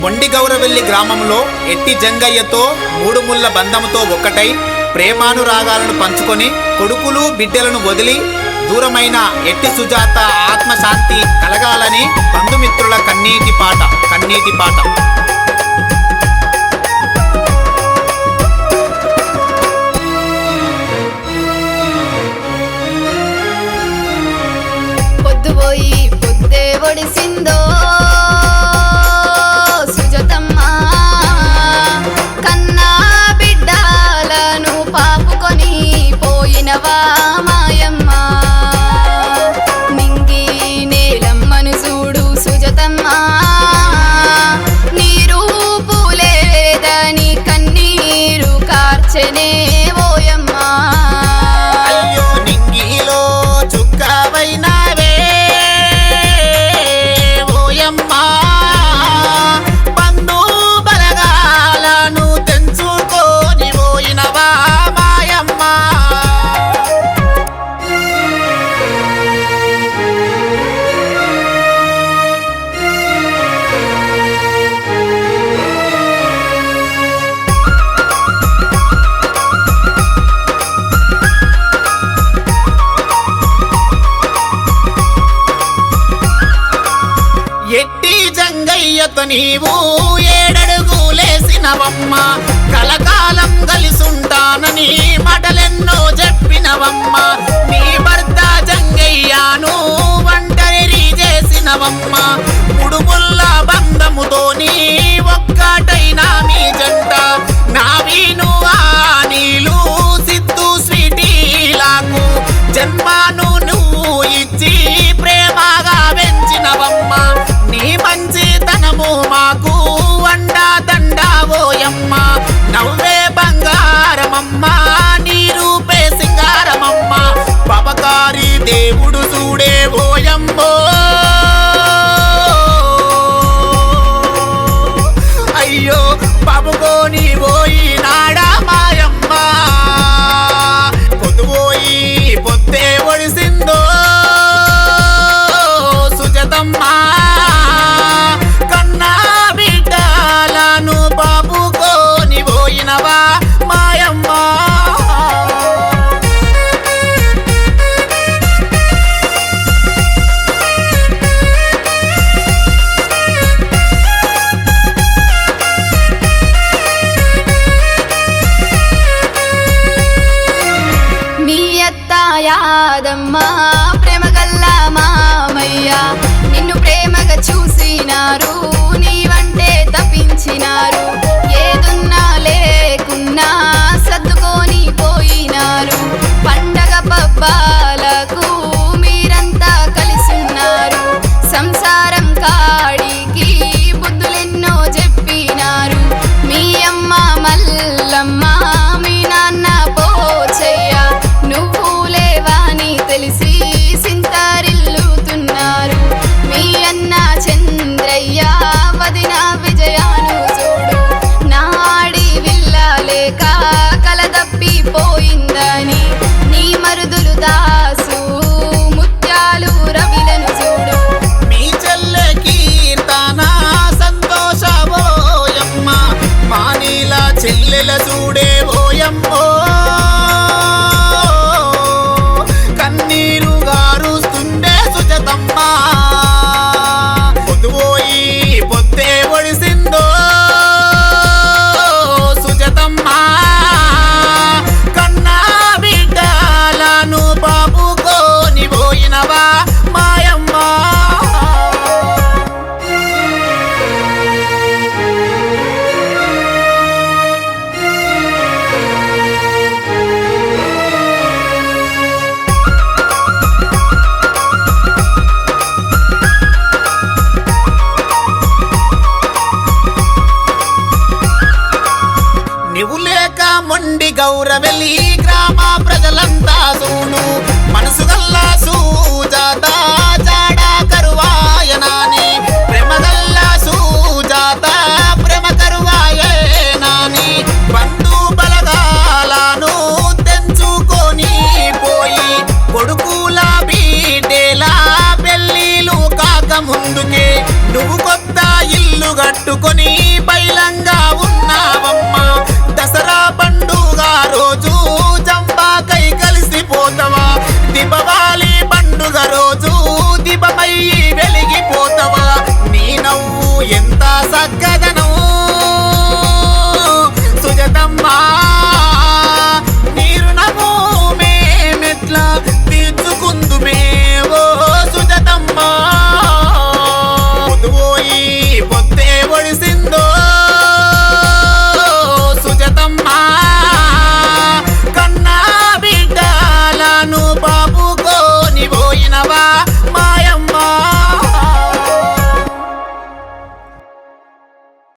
మొండిగౌరవెల్లి గ్రామంలో ఎట్టి జంగయ్యతో మూడు ముళ్ళ బంధముతో ఒక్కటై ప్రేమానురాగాలను పంచుకొని కొడుకులు బిడ్డలను వదిలి దూరమైన ఎట్టి సుజాత ఆత్మశాంతి కలగాలని బంధుమిత్రుల కన్నీటి పాట. పొద్దుపోయి పొద్దే ఒడిసిందో సుజతమ్మ, కన్నా బిడ్డలను పాపుకొని పోయినవా మాయమ్మ. నింగి నేలమ్మను చూడు సుజతమ్మ, నీరు పూలేదని కన్నీరు కార్చెనే ఓయమ్మ. ఎట్టి జంగయ్యతో నీవు ఏడడుగులేసినవమ్మ, కలకాలం కలిసుంటానని మాటలెన్నో చెప్పినవమ్మ. నీ భర్త జంగయ్యను ఒంటరి చేసినవమ్మ, ముడుముల్ల బంధముతోని ఒక్కటైనా మీ జంట. నావీను ఆ నీలు సిద్ధు స్వీటీలకు జన్మాను నువ్వు ఇచ్చి ప్రేమగా పెంచినవమ్మ. నీ మంచితనము మాకు అండా దండావోయమ్మ, నవ్వే బంగారమమ్మ, నీ రూపే సింగారమమ్మ. పవకారి దేవుడు చూడే ఓయమ్మో, అయ్యో బాబుకోని పోయినాడా మాయమ్మ. పొద్దుపోయి పొద్దే ఒడిసిందో సుజతమ్మ, కన్నా బిడ్డలను బాబుకోని పోయినవా మాయమ్మ. మీ అత్త యాదమ్మ ప్రేమగల్ల మామయ్య, నిన్ను ప్రేమగా చూసినారు, నీవంటే తప్పించినారు. ఏదున్నా లేకున్నా సర్దుకొని పోయినారు. పండగ పబ్బాలకు మీరంతా కలిసున్నారు. సంసారం కాడికి బుద్ధులెన్నో చెప్పినారు. మీ అమ్మ మల్లమ్మ, మీ నాన్న పోచయ్య, నువ్వు లేవని తెలిసి సింతారిల్లుతున్నారు. మీ అన్న చంద్రయ్య, వదిన విజయాను చూడు, నాడి విల్లలేక కలదప్పిపోయిందని. నీ మరుదులు దాసు ముత్యాలు రవిలను చూడు. మీ చెల్లె కీర్తన సంతోషమోయమ్మ, మా నీల చెల్లెల చూడే ఓయమ్మో, కన్నీరు గారుస్తుండే సుజతమ్మ. పొద్దుపోయి పొద్దే ఒడిసిందో సుజతమ్మ, కన్నా బిడ్డలను బాబుకోని పోయినవా మాయమ్మ. నువ్వు లేక మొండిగౌరవెల్లి గ్రామ ప్రజలంతా చూడు, మనసు గల్లా సుజాత జాడా కరువాయనాని. ప్రేమగల్ల సుజాత ప్రేమ కరువాయనాని. బంధు బలగాలను తెంచుకొని పోయి కొడుకుల బిడ్డల పెళ్ళిళ్ళు కాక ముందుకే నువ్వు కొత్త ఇల్లు కట్టుకొని సక్కగా